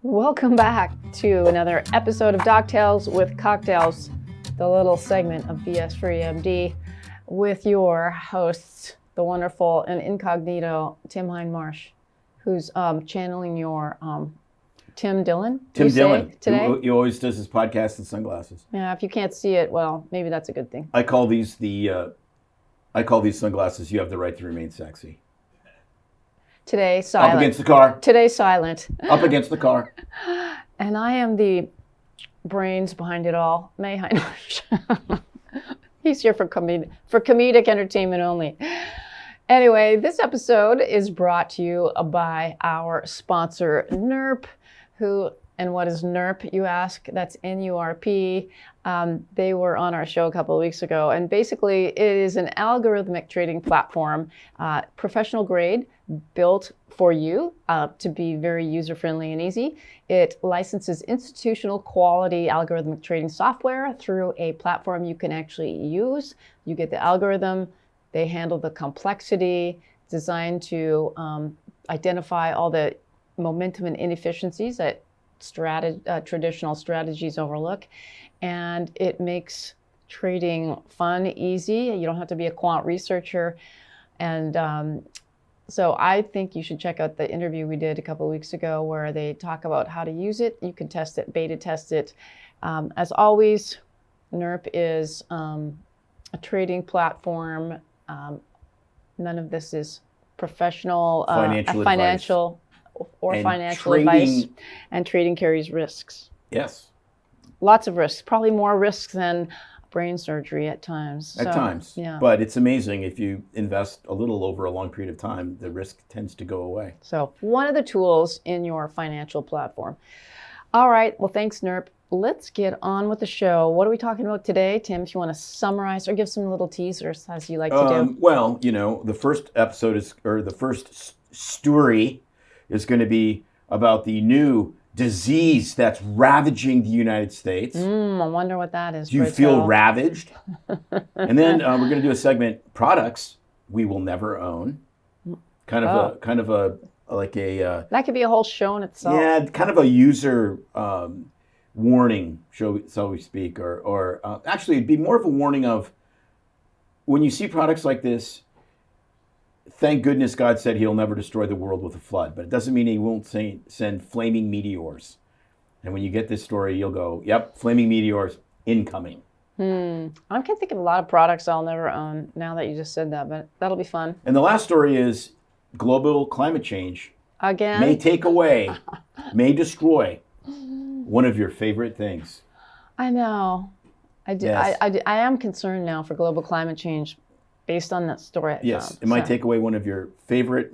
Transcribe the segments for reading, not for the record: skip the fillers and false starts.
Welcome back to another episode of Doc Tales with Cocktails, the little segment of BS Free MD with your hosts, the wonderful and incognito Tim Hindmarsh, who's channeling your Tim Dillon. Tim Dillon today. He always does his podcast in sunglasses. Yeah, if you can't see it, well, maybe that's a good thing. I call these sunglasses. You have the right to remain sexy. Today, silent. Up against the car. Today, silent. Up against the car. And I am the brains behind it all, May Hindmarsh. He's here for comedic entertainment only. Anyway, this episode is brought to you by our sponsor, NERP, and what is NERP, you ask? That's N-U-R-P. They were on our show a couple of weeks ago, and basically it is an algorithmic trading platform, professional grade, built for you to be very user-friendly and easy. It licenses institutional quality algorithmic trading software through a platform you can actually use. You get the algorithm, they handle the complexity, designed to identify all the momentum and inefficiencies that traditional strategies overlook. And it makes trading fun, easy. You don't have to be a quant researcher. And so I think you should check out the interview we did a couple of weeks ago where they talk about how to use it. You can test it, beta test it. As always, NERP is a trading platform. None of this is professional, financial advice. And trading carries risks. Yes. Lots of risks, probably more risks than brain surgery at times. At times. Yeah. But it's amazing if you invest a little over a long period of time, the risk tends to go away. So one of the tools in your financial platform. All right. Well, thanks, NERP. Let's get on with the show. What are we talking about today, Tim, if you want to summarize or give some little teasers as you like to do? Well, the first episode the first story is going to be about the new disease that's ravaging the United States. I wonder what that is. Do you feel ravaged? And then we're going to do a segment, products we will never own. That could be a whole show in itself. Yeah, kind of a user warning, so we speak, or actually it'd be more of a warning of when you see products like this. Thank goodness God said he'll never destroy the world with a flood, but it doesn't mean he won't send flaming meteors. And when you get this story, you'll go, yep, flaming meteors incoming. I can think of a lot of products I'll never own now that you just said that, but that'll be fun. And the last story is global climate change. Again? May take away, may destroy one of your favorite things. I know. I do. Yes. I am concerned now for global climate change. Based on that story I found. It might take away one of your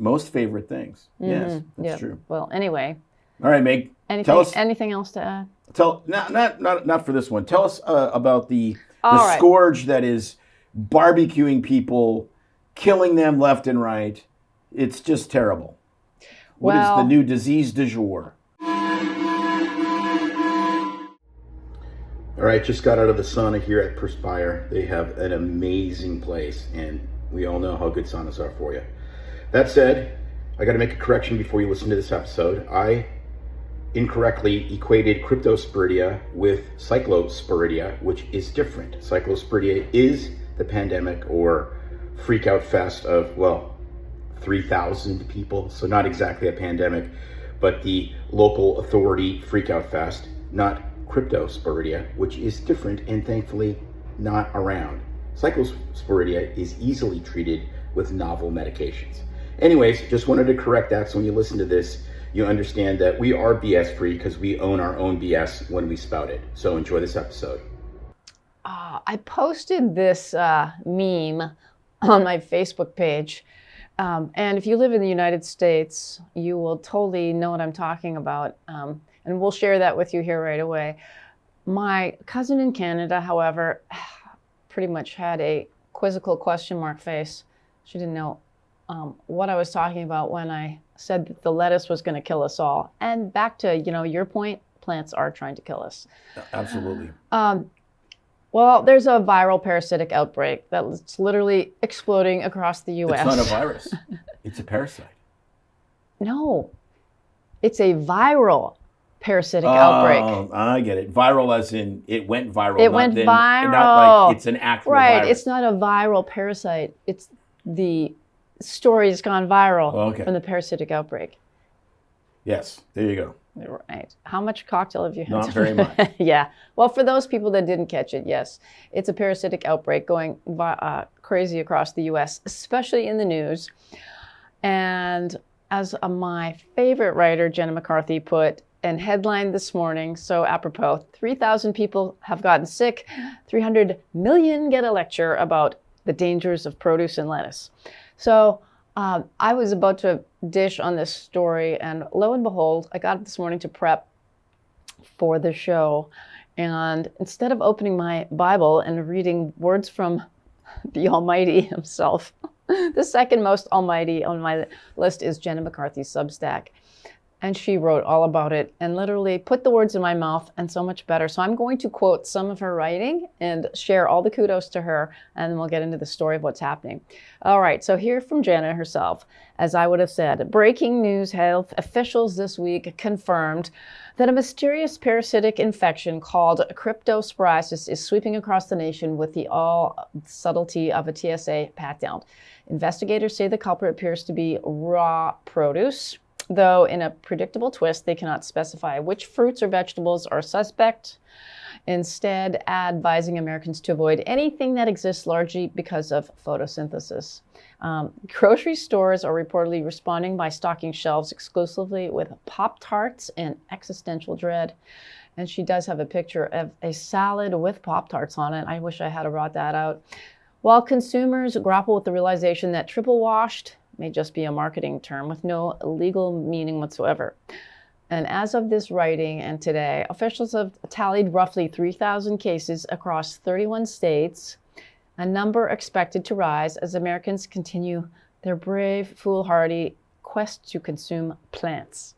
most favorite things. Yes, that's true. Well, anyway. All right, Meg. Anything else to add? Not for this one. Tell us about the scourge that is barbecuing people, killing them left and right. It's just terrible. What is the new disease du jour? All right, just got out of the sauna here at Perspire. They have an amazing place, and we all know how good saunas are for you. That said, I got to make a correction before you listen to this episode. I incorrectly equated Cryptosporidia with Cyclosporidia, which is different. Cyclosporidia is the pandemic or freak-out fest of, 3,000 people. So not exactly a pandemic, but the local authority freak-out fest, not Cryptosporidia, which is different and thankfully not around. Cyclosporidia is easily treated with novel medications. Anyways, just wanted to correct that so when you listen to this, you understand that we are BS free because we own our own BS when we spout it. So enjoy this episode. I posted this meme on my Facebook page. And if you live in the United States, you will totally know what I'm talking about. And we'll share that with you here right away. My cousin in Canada, however, pretty much had a quizzical question mark face. She didn't know what I was talking about when I said that the lettuce was going to kill us all. And back to, your point, plants are trying to kill us. Absolutely. Well, there's a viral parasitic outbreak that's literally exploding across the U.S. It's not a virus. It's a parasite. No, it's a viral parasitic outbreak. I get it. Viral as in it went viral. It went viral. Not like it's an actual right. virus. It's not a viral parasite. It's the story's gone viral from the parasitic outbreak. Yes, there you go. Right. How much cocktail have you had? Not very much. Yeah. Well, for those people that didn't catch it, yes, it's a parasitic outbreak going crazy across the U.S., especially in the news. And as my favorite writer, Jenna McCarthy, put and headlined this morning, so apropos, 3,000 people have gotten sick, 300 million get a lecture about the dangers of produce and lettuce. So I was about to dish on this story, and lo and behold, I got up this morning to prep for the show. And instead of opening my Bible and reading words from the Almighty himself, the second most almighty on my list is Jenna McCarthy's Substack. And she wrote all about it and literally put the words in my mouth, and so much better. So I'm going to quote some of her writing and share all the kudos to her, and then we'll get into the story of what's happening. All right, so here from Jenna herself, as I would have said, breaking news: health officials this week confirmed that a mysterious parasitic infection called Cryptosporidium is sweeping across the nation with the all subtlety of a TSA pat-down. Investigators say the culprit appears to be raw produce, though in a predictable twist, they cannot specify which fruits or vegetables are suspect, instead advising Americans to avoid anything that exists largely because of photosynthesis. Grocery stores are reportedly responding by stocking shelves exclusively with Pop-Tarts and existential dread. And she does have a picture of a salad with Pop-Tarts on it. I wish I had brought that out. While consumers grapple with the realization that triple washed may just be a marketing term with no legal meaning whatsoever. And as of this writing and today, officials have tallied roughly 3,000 cases across 31 states, a number expected to rise as Americans continue their brave, foolhardy quest to consume plants.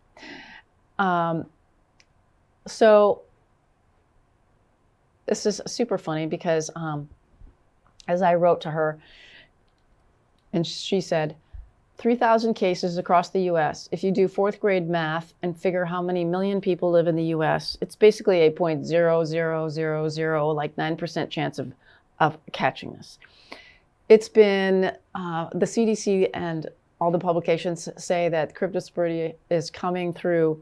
So this is super funny because as I wrote to her, and she said, 3,000 cases across the U.S. If you do fourth grade math and figure how many million people live in the U.S., it's basically a 0.0000, like 9% chance of catching this. It's been, the CDC and all the publications say that Cryptosporidium is coming through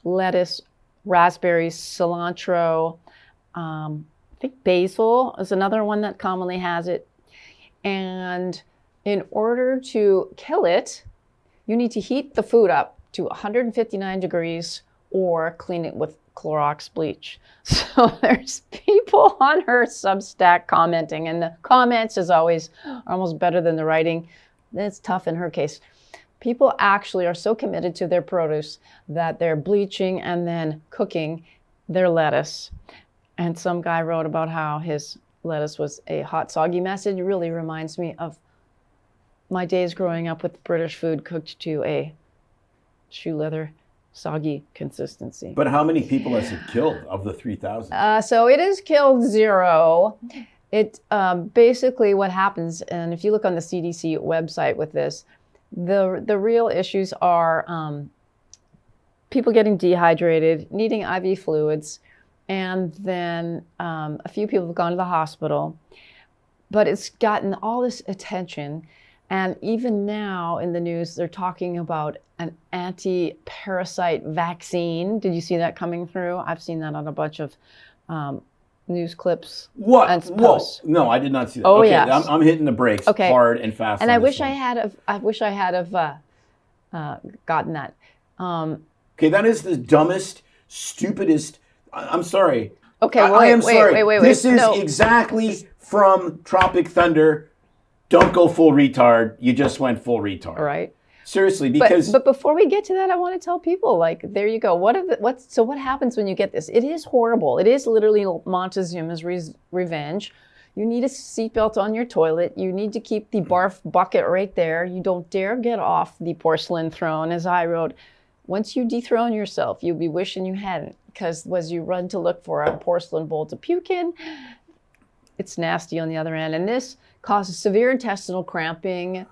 lettuce, raspberries, cilantro, I think basil is another one that commonly has it. And in order to kill it, you need to heat the food up to 159 degrees or clean it with Clorox bleach. So there's people on her Substack commenting, and the comments is always almost better than the writing. It's tough in her case. People actually are so committed to their produce that they're bleaching and then cooking their lettuce. And some guy wrote about how his lettuce was a hot, soggy mess. It really reminds me of my days growing up with British food cooked to a shoe leather, soggy consistency. But how many people has it killed of the 3,000? So it has killed 0. It basically what happens, and if you look on the CDC website with this, the real issues are people getting dehydrated, needing IV fluids, and then a few people have gone to the hospital. But it's gotten all this attention. And even now in the news, they're talking about an anti-parasite vaccine. Did you see that coming through? I've seen that on a bunch of news clips. What? And posts. Whoa. No, I did not see that. Oh, okay, yes. I'm hitting the brakes hard and fast. And I wish I had gotten that. Okay, that is the dumbest, stupidest. I'm sorry. Okay, I am sorry. Wait. This is exactly from Tropic Thunder. Don't go full retard. You just went full retard. Right. Seriously, because but before we get to that, I want to tell people, like, there you go. What happens when you get this? It is horrible. It is literally Montezuma's revenge. You need a seatbelt on your toilet. You need to keep the barf bucket right there. You don't dare get off the porcelain throne, as I wrote. Once you dethrone yourself, you'll be wishing you hadn't, because as you run to look for a porcelain bowl to puke in, it's nasty on the other end. And this causes severe intestinal cramping,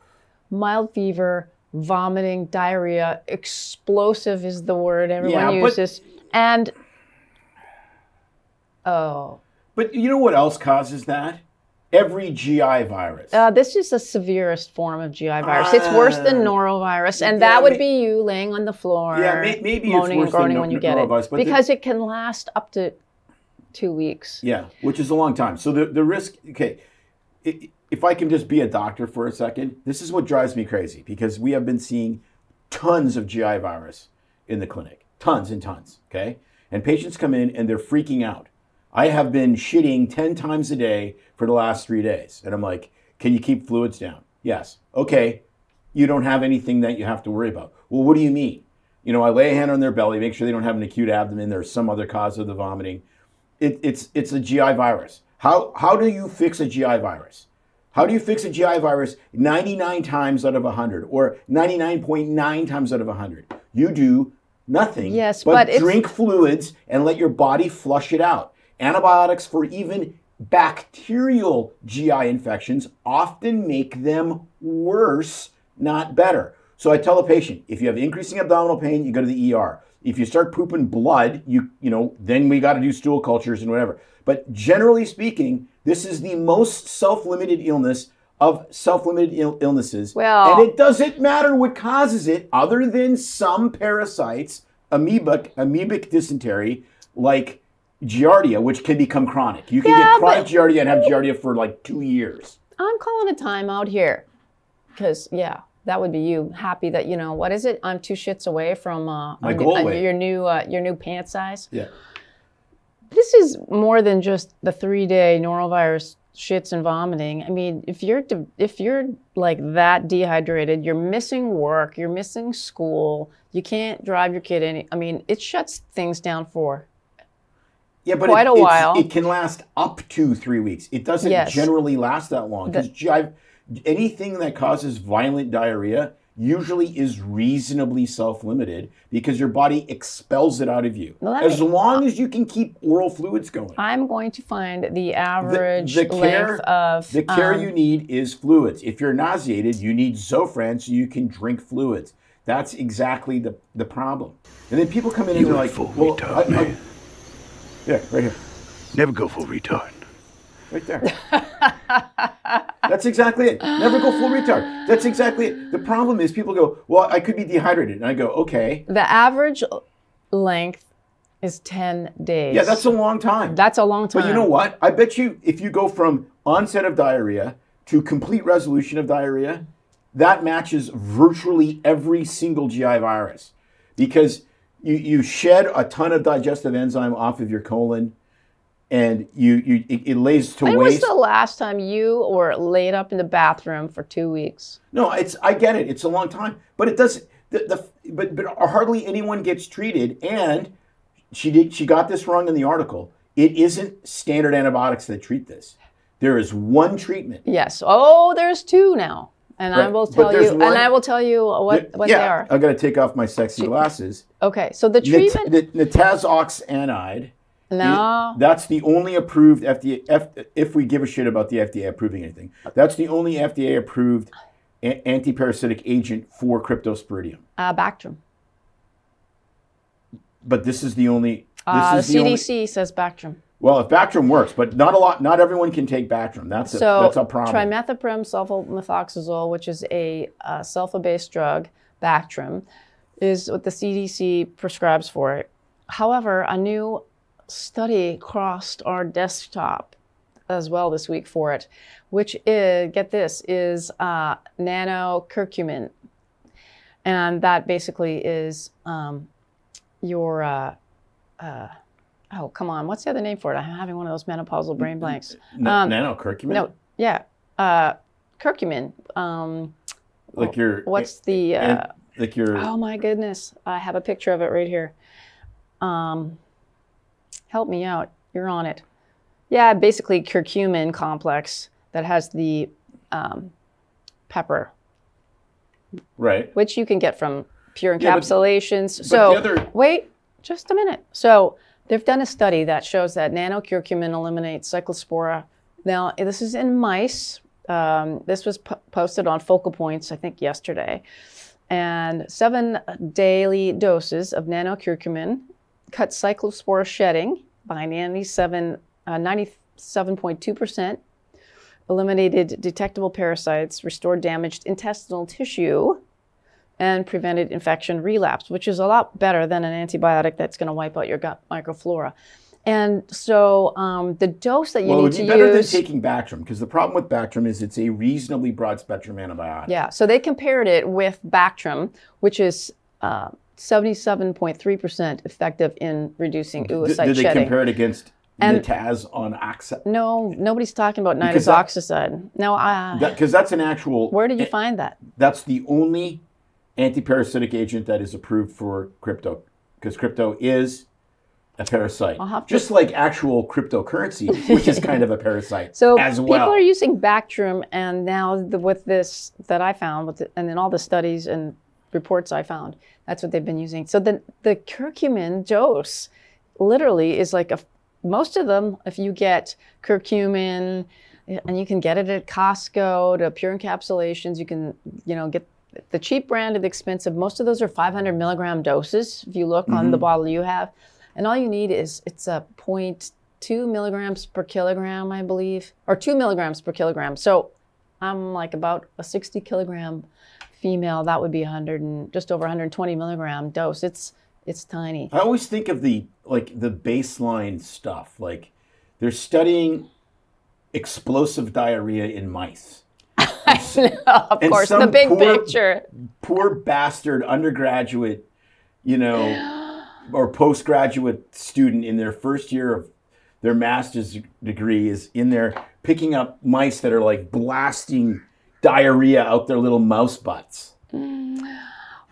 mild fever, vomiting, diarrhea. Explosive is the word everyone uses. And, oh. But you know what else causes that? Every GI virus. This is the severest form of GI virus. It's worse than norovirus, and that would be you laying on the floor, maybe moaning it's and groaning when you get it, norovirus, because it can last up to 2 weeks. Yeah, which is a long time. So the risk, okay, if I can just be a doctor for a second, this is what drives me crazy, because we have been seeing tons of GI virus in the clinic, tons and tons, okay? And patients come in and they're freaking out. I have been shitting 10 times a day for the last 3 days. And I'm like, can you keep fluids down? Yes. Okay. You don't have anything that you have to worry about. Well, what do you mean? You know, I lay a hand on their belly, make sure they don't have an acute abdomen. There's some other cause of the vomiting. It's a GI virus. How do you fix a GI virus? How do you fix a GI virus 99 times out of 100 or 99.9 times out of 100? You do nothing but drink fluids and let your body flush it out. Antibiotics for even bacterial GI infections often make them worse, not better. So I tell a patient, if you have increasing abdominal pain, you go to the ER. If you start pooping blood, then we got to do stool cultures and whatever. But generally speaking, this is the most self-limited illness of self-limited illnesses. Well, and it doesn't matter what causes it, other than some parasites, amoebic dysentery, like Giardia, which can become chronic. You can get chronic Giardia and have Giardia for like 2 years. I'm calling a timeout here, because that would be you happy that what is it? I'm 2 shits away from my goal weight. Your new pant size. Yeah. This is more than just the 3-day norovirus shits and vomiting. I mean, if you're like that dehydrated, you're missing work, you're missing school, you can't drive your kid any. I mean, it shuts things down for. Yeah, but quite a while. It can last up to 3 weeks. It doesn't generally last that long. Because anything that causes violent diarrhea usually is reasonably self-limited because your body expels it out of you. As long as you can keep oral fluids going. I'm going to find the average length of... The care you need is fluids. If you're nauseated, you need Zofran so you can drink fluids. That's exactly the problem. And then people come in and they're like, well, man. Yeah, right here. Never go full retard. Right there. That's exactly it. Never go full retard. That's exactly it. The problem is people go, well, I could be dehydrated. And I go, okay. The average length is 10 days. Yeah, that's a long time. That's a long time. But you know what? I bet you if you go from onset of diarrhea to complete resolution of diarrhea, that matches virtually every single GI virus. Because you shed a ton of digestive enzyme off of your colon, and it lays to waste. When was the last time you were laid up in the bathroom for 2 weeks? No, I get it. It's a long time, but it doesn't. But hardly anyone gets treated, and she got this wrong in the article. It isn't standard antibiotics that treat this. There is one treatment. Yes. Oh, there's 2 now. And right. I will tell you what they are. I'm going to take off my sexy glasses. Okay, so the treatment... Nitazoxanide. No. That's the only approved FDA, if we give a shit about the FDA approving anything, that's the only FDA approved anti-parasitic agent for Cryptosporidium. Bactrim. But this is the only... the CDC says Bactrim. Well, if Bactrim works, but not everyone can take Bactrim. That's a problem. Trimethoprim sulfamethoxazole, which is a sulfa-based drug, Bactrim, is what the CDC prescribes for it. However, a new study crossed our desktop as well this week for it, which is, get this, is Nano-Curcumin. And that basically is your... oh, come on. What's the other name for it? I'm having one of those menopausal brain blanks. Nano-Curcumin? No, yeah. Curcumin. Like your... What's the... like your... Oh, my goodness. I have a picture of it right here. Help me out. You're on it. Yeah, basically curcumin complex that has the pepper. Right. Which you can get from pure encapsulations. Wait just a minute. So... they've done a study that shows that Nano-Curcumin eliminates Cyclospora. Now, this is in mice. This was posted on Focal Points, I think, yesterday. And 7 daily doses of Nano-Curcumin cut Cyclospora shedding by 97.2%, eliminated detectable parasites, restored damaged intestinal tissue, and prevented infection relapse, which is a lot better than an antibiotic that's going to wipe out your gut microflora. And so the dose that you need to use... Well, it would be better than taking Bactrim, because the problem with Bactrim is it's a reasonably broad-spectrum antibiotic. Yeah, so they compared it with Bactrim, which is 77.3% effective in reducing oocyte shedding. Did they compare it against Nitaz on Oxide? No, nobody's talking about nitazoxanide. Because that's an actual... Where did you find that? That's the only antiparasitic agent that is approved for crypto, because crypto is a parasite, just like actual cryptocurrency, which is kind of a parasite so as well. People are using Bactrim, and now with this that I found, and then all the studies and reports I found, that's what they've been using. So the curcumin dose literally is like most of them, if you get curcumin, and you can get it at Costco, to Pure Encapsulations, you can get the cheap brand and the expensive. Most of those are 500 milligram doses, if you look on the bottle you have. And all you need is, it's a 0.2 milligrams per kilogram, I believe, or 2 milligrams per kilogram. So I'm like about a 60 kilogram female. That would be just over 120 milligram dose. It's tiny. I always think of the baseline stuff. Like, they're studying explosive diarrhea in mice. Of course, the big picture. Poor bastard undergraduate, or postgraduate student in their first year of their master's degree is in there picking up mice that are like blasting diarrhea out their little mouse butts. Well,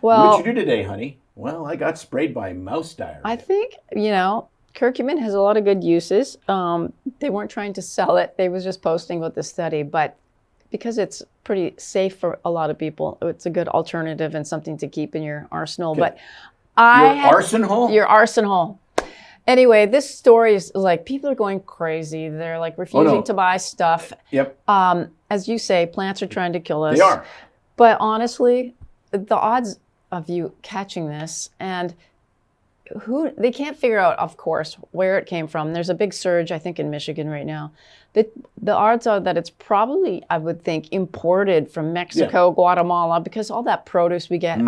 what did you do today, honey? Well, I got sprayed by mouse diarrhea. I think, curcumin has a lot of good uses. They weren't trying to sell it. They was just posting about the study, but because it's pretty safe for a lot of people, it's a good alternative and something to keep in your arsenal. Okay. But your arsenal. Anyway, this story is like, people are going crazy. They're like refusing to buy stuff. Yep. As you say, plants are trying to kill us. They are. But honestly, the odds of you catching this, and they can't figure out, of course, where it came from. There's a big surge, I think, in Michigan right now. The odds are that it's probably, I would think, imported from Mexico, Guatemala, because all that produce we get,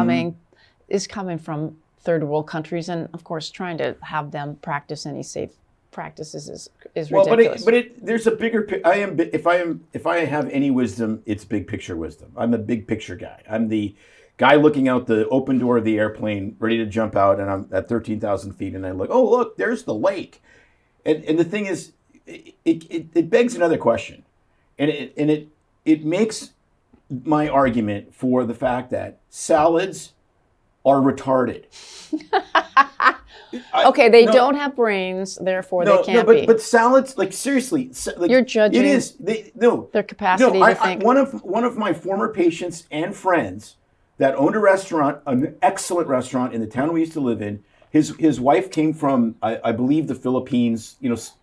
is coming from third world countries, and of course, trying to have them practice any safe practices is ridiculous. But there's a bigger. If I have any wisdom, it's big picture wisdom. I'm a big picture guy. I'm the guy looking out the open door of the airplane, ready to jump out, and I'm at 13,000 feet, and I look, oh look, there's the lake, and the thing is, it begs another question, and it makes my argument for the fact that salads are retarded. Okay, they don't have brains, therefore they can't be. But salads, like, seriously, you're judging. It is their capacity to think. One of my former patients and friends that owned a restaurant, an excellent restaurant in the town we used to live in. His wife came from, I believe, the Philippines,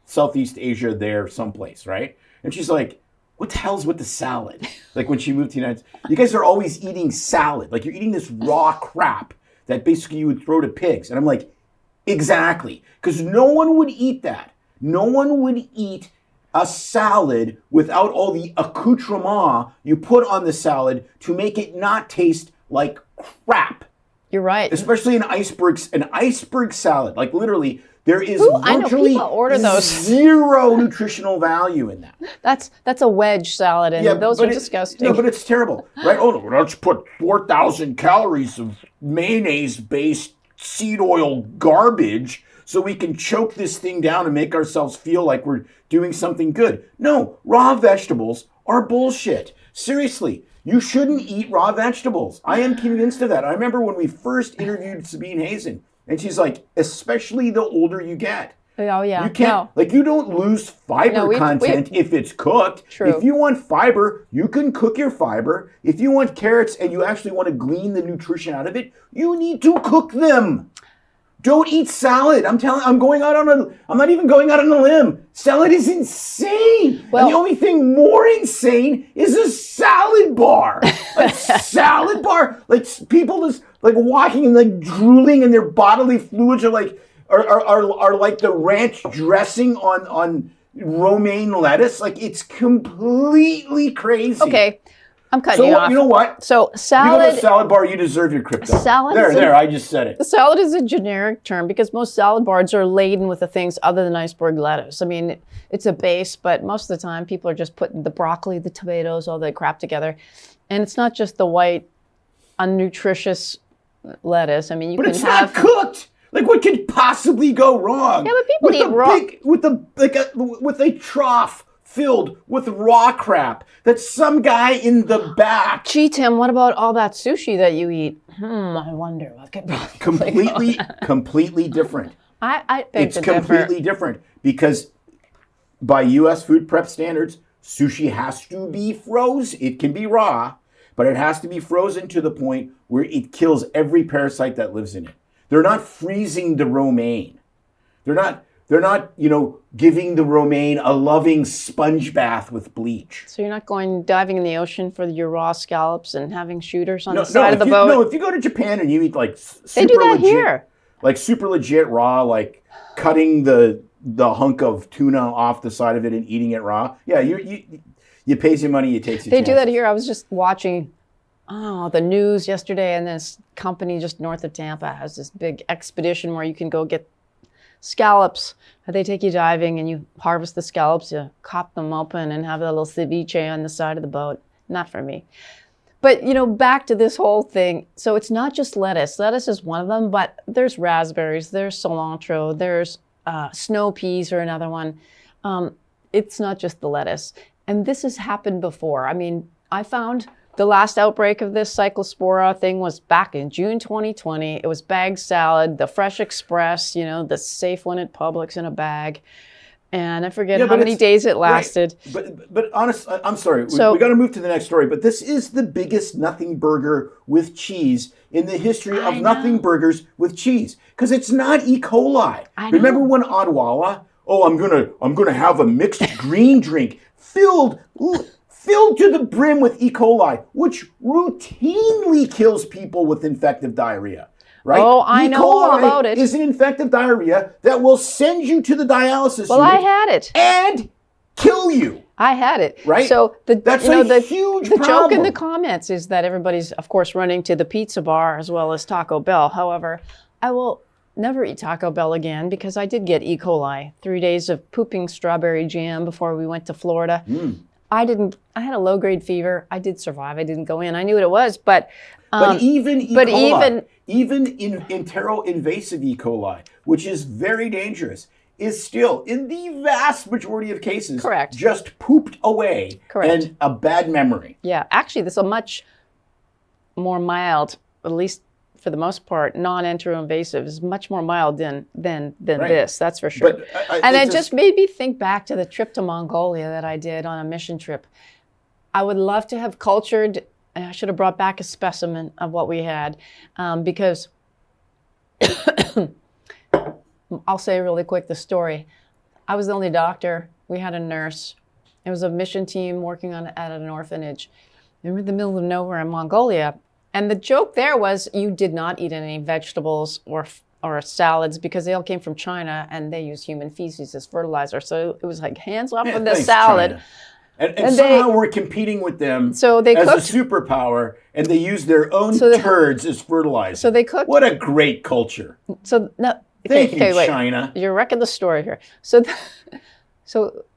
Southeast Asia, there someplace, right? And she's like, what the hell's with the salad? Like, when she moved to the United States, you guys are always eating salad. Like, you're eating this raw crap that basically you would throw to pigs. And I'm like, exactly. Because no one would eat that. No one would eat a salad without all the accoutrement you put on the salad to make it not taste like crap. You're right. Especially an iceberg salad. Like, literally, there is virtually zero nutritional value in that. That's a wedge salad, and those are disgusting. No, but it's terrible, right? Oh, let's put 4,000 calories of mayonnaise-based seed oil garbage so we can choke this thing down and make ourselves feel like we're doing something good. No, raw vegetables are bullshit. Seriously. You shouldn't eat raw vegetables. I am convinced of that. I remember when we first interviewed Sabine Hazen, and she's like, especially the older you get. Oh, yeah. You can't, you don't lose fiber content if it's cooked. True. If you want fiber, you can cook your fiber. If you want carrots and you actually want to glean the nutrition out of it, you need to cook them. Don't eat salad. I'm not even going out on a limb. Salad is insane. Well, and the only thing more insane is a salad bar. A salad bar. Like, people just like walking and like drooling, and their bodily fluids are are like the ranch dressing on romaine lettuce. Like, it's completely crazy. Okay, I'm cutting you off. You know what? So You go to salad. a salad bar, you deserve your crypto. Salad There, I just said it. Salad is a generic term because most salad bars are laden with the things other than iceberg lettuce. I mean, it's a base, but most of the time people are just putting the broccoli, the tomatoes, all that crap together. And it's not just the white, unnutritious lettuce. I mean, you But can it's have... not cooked. Like, what could possibly go wrong? Yeah, but people eat raw. With a trough filled with raw crap that some guy in the back Gee, Tim, what about all that sushi that you eat? I wonder what could completely different. I beg It's to differ. completely different because by U.S. food prep standards, sushi has to be frozen. It can be raw, but it has to be frozen to the point where it kills every parasite that lives in it. They're not freezing the romaine. They're not, giving the romaine a loving sponge bath with bleach. So you're not going diving in the ocean for your raw scallops and having shooters on the side of the boat? No, if you go to Japan and you eat like They do that here. Like super legit raw, like cutting the hunk of tuna off the side of it and eating it raw. Yeah, you pay some money, you take some They do that chances. here. I was just watching the news yesterday, and this company just north of Tampa has this big expedition where you can go get scallops. They take you diving and you harvest the scallops, you cop them open and have a little ceviche on the side of the boat. Not for me. But, back to this whole thing. So it's not just lettuce. Lettuce is one of them, but there's raspberries, there's cilantro, there's snow peas are another one. It's not just the lettuce. And this has happened before. I mean, I found the last outbreak of this Cyclospora thing was back in June 2020. It was bagged salad, the Fresh Express, the safe one at Publix in a bag. And I forget how many days it lasted. Right. But honest, I'm sorry. We got to move to the next story. But this is the biggest nothing burger with cheese in the history of nothing burgers with cheese, because it's not E. coli. Remember when Odwalla? Oh, I'm gonna have a mixed green drink filled to the brim with E. coli, which routinely kills people with infective diarrhea. Right? Oh, I know all about it. Is an infective diarrhea that will send you to the dialysis Well, unit I had it. and kill you. I had it. Right? So That's a huge the joke in problem. the comments is that everybody's, of course, running to the pizza bar as well as Taco Bell. However, I will never eat Taco Bell again because I did get E. coli. 3 days of pooping strawberry jam before we went to Florida. I had a low-grade fever. I did survive. I didn't go in. I knew what it was, but even E. coli, even enteroinvasive E. coli, which is very dangerous, is still, in the vast majority of cases, Correct. just pooped away Correct. and a bad memory. Yeah, actually, this is a much more mild, at least for the most part, non-enteroinvasive is much more mild than this. That's for sure. But and it just made me think back to the trip to Mongolia that I did on a mission trip. I would love to have cultured. I should have brought back a specimen of what we had because I'll say really quick the story. I was the only doctor. We had a nurse. It was a mission team working at an orphanage. We were in the middle of nowhere in Mongolia. And the joke there was you did not eat any vegetables or salads because they all came from China and they use human feces as fertilizer. So it was like hands off of the salad. China. And somehow we're competing with them so they as cooked, a superpower, and they use their own turds as fertilizer. So they cooked. What a great culture. So no, Thank you, wait. China. You're wrecking the story here. So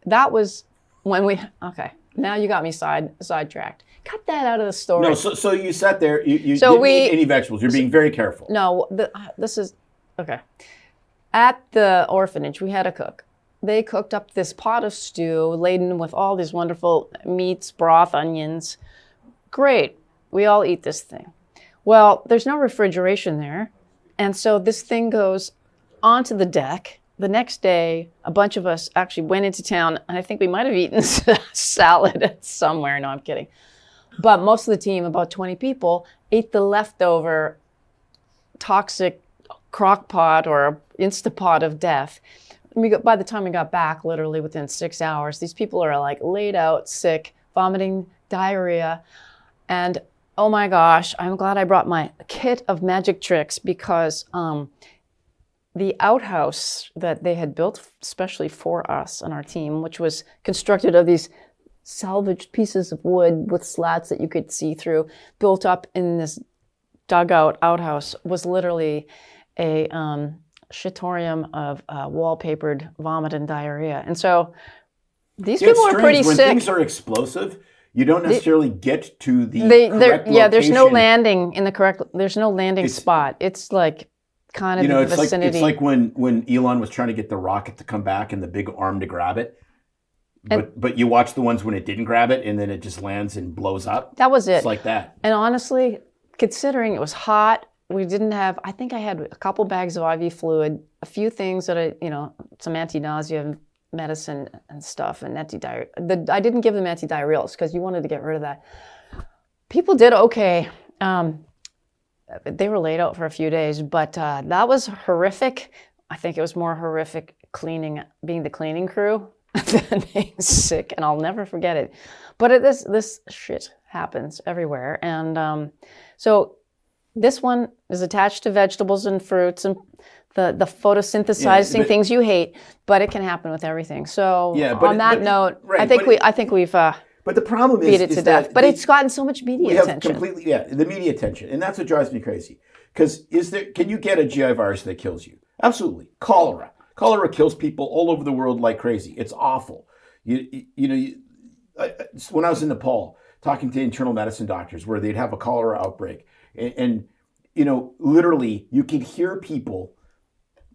that was when we. Okay, now you got me sidetracked. Cut that out of the story. No, so you sat there. You didn't eat any vegetables. You're being very careful. No, this is okay. At the orphanage, we had a cook. They cooked up this pot of stew laden with all these wonderful meats, broth, onions. Great. We all eat this thing. Well, there's no refrigeration there. And so this thing goes onto the deck. The next day, a bunch of us actually went into town, and I think we might have eaten salad somewhere. No, I'm kidding. But most of the team, about 20 people, ate the leftover toxic crock pot or Instapot of death. By the time we got back, literally within 6 hours, these people are like laid out, sick, vomiting, diarrhea. And oh my gosh, I'm glad I brought my kit of magic tricks because the outhouse that they had built specially for us and our team, which was constructed of these salvaged pieces of wood with slats that you could see through, built up in this dugout outhouse, was literally a shitorium of wallpapered vomit and diarrhea. And so these people are pretty when sick. Things are explosive, you don't necessarily get to the correct location. There's no landing in the correct. There's no landing spot. It's like kind of the vicinity. It's like when Elon was trying to get the rocket to come back and the big arm to grab it. But you watch the ones when it didn't grab it and then it just lands and blows up. That was it. It's like that. And honestly, considering it was hot, we didn't have. I think I had a couple bags of IV fluid, a few things that some anti-nausea medicine and stuff, and anti-diarrhea. I didn't give them antidiarrheals because you wanted to get rid of that. People did okay. They were laid out for a few days, but that was horrific. I think it was more horrific being the cleaning crew than being sick, and I'll never forget it. But this shit happens everywhere, and so this one is attached to vegetables and fruits and the photosynthesizing things you hate, but it can happen with everything. So on that note, right, I think we've but the problem beat it to death. But it's gotten so much media attention. The media attention, and that's what drives me crazy. Because can you get a GI virus that kills you? Absolutely. Cholera kills people all over the world like crazy. It's awful. When I was in Nepal talking to internal medicine doctors, where they'd have a cholera outbreak, and literally you could hear people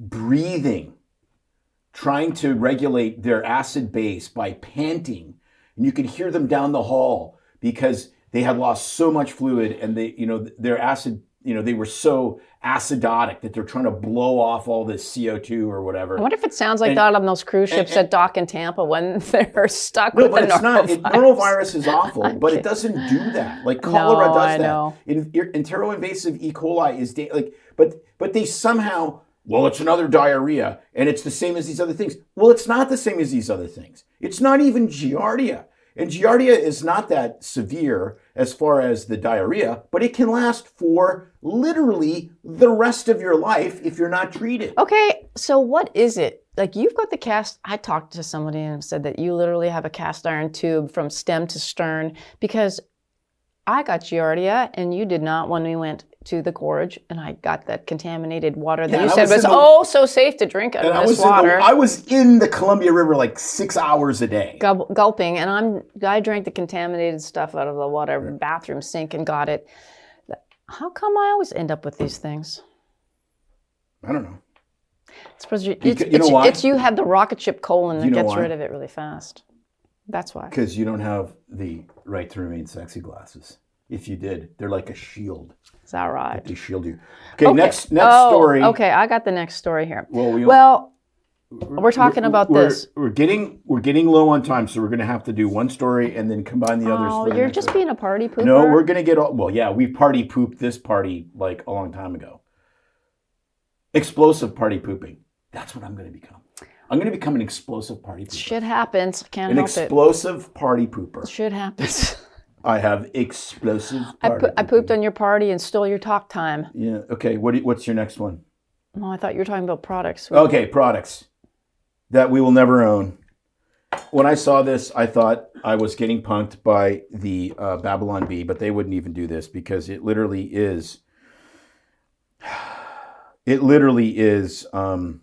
breathing, trying to regulate their acid base by panting, and you could hear them down the hall because they had lost so much fluid, and their acid, they were so acidotic that they're trying to blow off all this CO2 or whatever. I wonder if it sounds like that on those cruise ships that dock in Tampa when they're stuck with the norovirus. Norovirus is awful, but it doesn't do that. Like cholera does that. Know. Enteroinvasive E. coli is but they somehow, it's another diarrhea and it's the same as these other things. Well, it's not the same as these other things. It's not even Giardia. And Giardia is not that severe as far as the diarrhea, but it can last for literally the rest of your life if you're not treated. Okay, so what is it? Like you've got I talked to somebody and said that you literally have a cast iron tube from stem to stern, because I got Giardia and you did not when we went to the gorge, and I got that contaminated water that you said was so safe to drink out of this water. I was in the Columbia River like 6 hours a day. Gulping, and I drank the contaminated stuff out of the water bathroom sink and got it. How come I always end up with these things? I don't know. I suppose it's you have the rocket ship colon that gets rid of it really fast. That's why. Because you don't have the right to remain sexy glasses. If you did, they're like a shield. Is that right? They shield you. Okay, next story. Okay, I got the next story here. Well, we're talking about this. We're getting low on time, so we're going to have to do one story and then combine the others. Oh, you're just being a party pooper. No, we're going to get all. Well, yeah, we party pooped this party like a long time ago. Explosive party pooping. That's what I'm going to become. I'm going to become an explosive party pooper. Shit happens. Can't help it. An explosive party pooper. Shit happens. I have explosive party I pooped on your party and stole your talk time. Yeah. Okay. What's your next one? Oh, I thought you were talking about products. Okay, products that we will never own. When I saw this, I thought I was getting punked by the Babylon Bee, but they wouldn't even do this because it literally is. It literally is too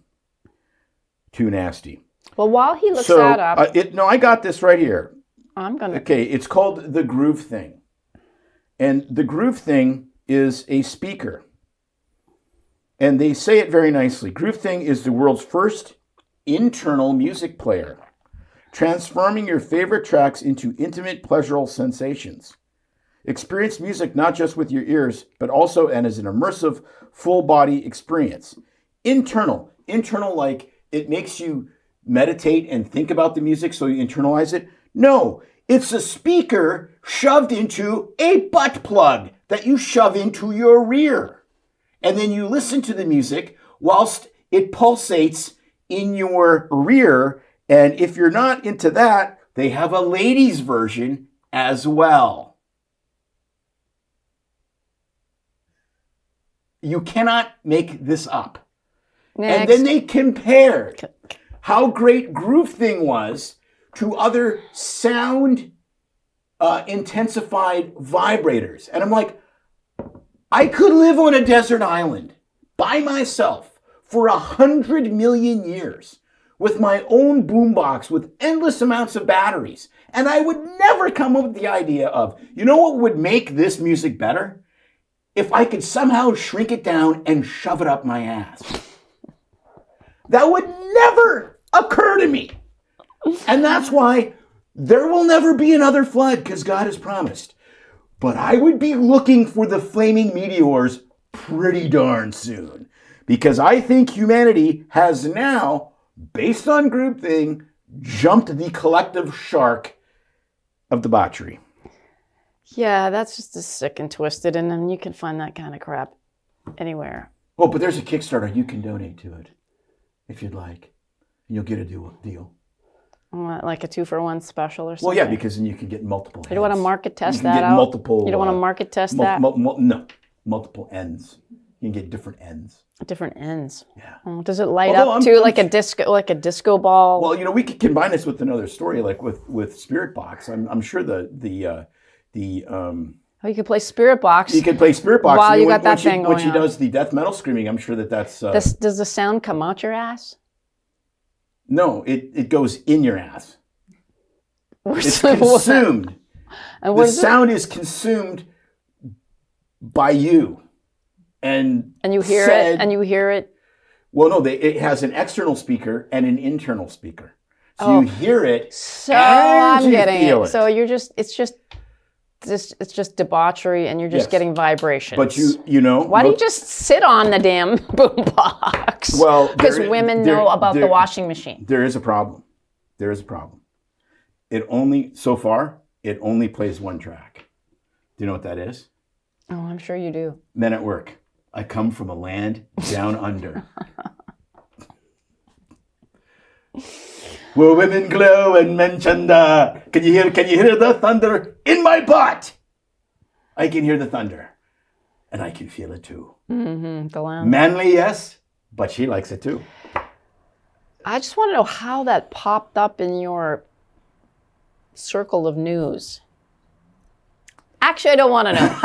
nasty. Well, while he looks that up, I got this right here. Okay, it's called the Groove Thing. And the Groove Thing is a speaker. And they say it very nicely. Groove Thing is the world's first internal music player, transforming your favorite tracks into intimate, pleasurable sensations. Experience music not just with your ears, but also and as an immersive, full-body experience. Internal like it makes you meditate and think about the music so you internalize it. No, it's a speaker shoved into a butt plug that you shove into your rear. And then you listen to the music whilst it pulsates in your rear. And if you're not into that, they have a ladies' version as well. You cannot make this up. Next. And then they compared how great Groove Thing was to other sound intensified vibrators. And I'm like, I could live on a desert island by myself for 100 million years with my own boombox with endless amounts of batteries. And I would never come up with the idea of, you know what would make this music better? If I could somehow shrink it down and shove it up my ass. That would never occur to me. And that's why there will never be another flood, because God has promised. But I would be looking for the flaming meteors pretty darn soon. Because I think humanity has now, based on groupthing, jumped the collective shark of debauchery. Yeah, that's just as sick and twisted, and then you can find that kind of crap anywhere. Oh, but there's a Kickstarter. You can donate to it if you'd like. You'll get a deal. Like a 2-for-1 special or something? Well, yeah, because then you can get multiple heads. You don't want to market test you can that get out? Multiple, you don't want to market test that? No, multiple ends. You can get different ends. Different ends. Yeah. Oh, does it light up too, like a disco ball? Well, you know, we could combine this with another story, like with Spirit Box. I'm sure you could play Spirit Box. You could play Spirit Box while you got that thing going on. When she does the death metal screaming, I'm sure that's. Does the sound come out your ass? No, it goes in your ass. It's Where's consumed. And the sound is consumed by you. And you hear it, and you hear it. Well, no, it has an external speaker and an internal speaker, so you hear it. So I'm getting it. So it's just debauchery, and you're just getting vibrations. But you know, why do you just sit on the damn boombox? Well, because women know about the washing machine. There is a problem. It only plays one track. Do you know what that is? Oh, I'm sure you do. Men at Work. I come from a land down under. Where women glow and men chanda. Can you hear the thunder in my butt? I can hear the thunder. And I can feel it too. Mm-hmm. The lounge. Manly, yes, but she likes it too. I just want to know how that popped up in your circle of news. Actually, I don't want to know.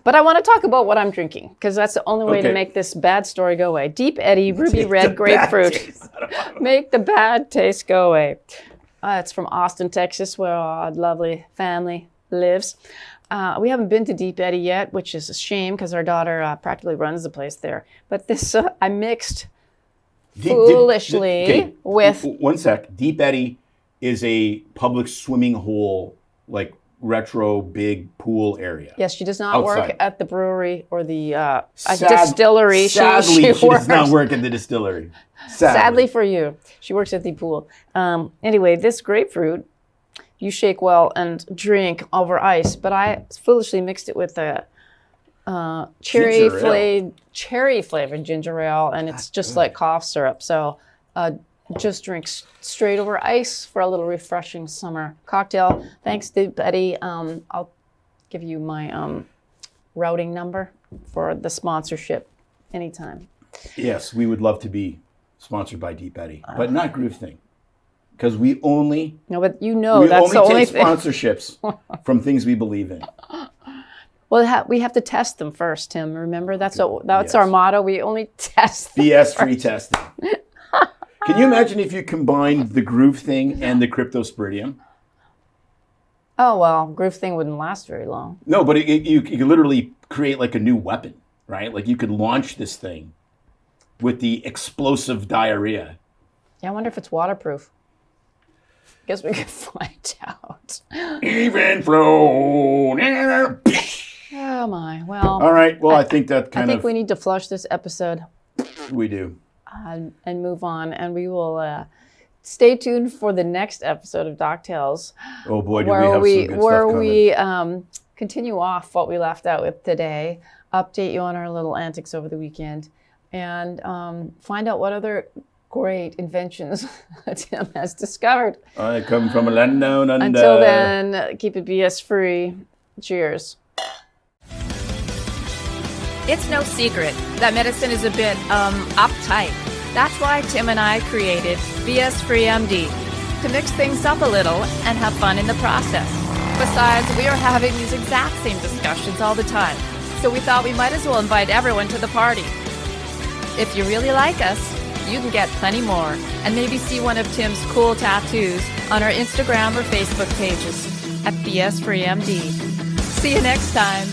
But I want to talk about what I'm drinking, because that's the only way to make this bad story go away. Deep Eddy, ruby red grapefruit. Make the bad taste go away. It's from Austin, Texas, where our lovely family lives. We haven't been to Deep Eddy yet, which is a shame, because our daughter practically runs the place there. But this, I mixed foolishly with... One sec. Deep Eddy is a public swimming hole, like retro big pool area. Yes, she does not outside. work at the brewery or the distillery. Sadly, she does not work at the distillery. Sadly for you. She works at the pool. Anyway, this grapefruit, you shake well and drink over ice, but I foolishly mixed it with a cherry flavored ginger ale, and it's just like cough syrup. So just drink straight over ice for a little refreshing summer cocktail. Thanks to Betty. I'll give you my routing number for the sponsorship anytime. Yes, we would love to be sponsored by Deep Eddy, but not Groove Thing, because we only that's the only take sponsorships from things we believe in. Well, we have to test them first, Tim. Remember, that's our motto. We only test them BS3 testing. Can you imagine if you combined the Groove Thing and the Cryptosporidium? Oh, well, Groove Thing wouldn't last very long. No, but you could literally create like a new weapon, right? Like you could launch this thing with the explosive diarrhea. Yeah, I wonder if it's waterproof. Guess we could find out. Even flow. Oh, my. Well. All right. Well, I think that I think we need to flush this episode. We do. And move on, and we will stay tuned for the next episode of Doc Tales. Oh boy, do we have some good stuff coming. We continue off what we left out with today, update you on our little antics over the weekend, and find out what other great inventions Tim has discovered. I come from a land down under. Until then, keep it BS free. Cheers. It's no secret that medicine is a bit, uptight. That's why Tim and I created BS Free MD, to mix things up a little and have fun in the process. Besides, we are having these exact same discussions all the time, so we thought we might as well invite everyone to the party. If you really like us, you can get plenty more, and maybe see one of Tim's cool tattoos on our Instagram or Facebook pages at BS Free MD. See you next time.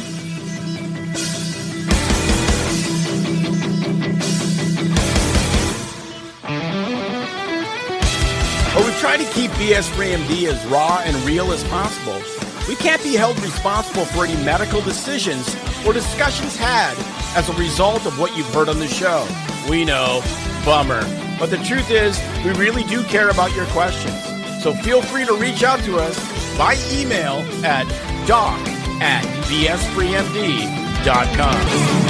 But we try to keep BS Free MD as raw and real as possible. We can't be held responsible for any medical decisions or discussions had as a result of what you've heard on the show. We know, bummer. But the truth is, we really do care about your questions. So feel free to reach out to us by email at doc@bsfreemd.com.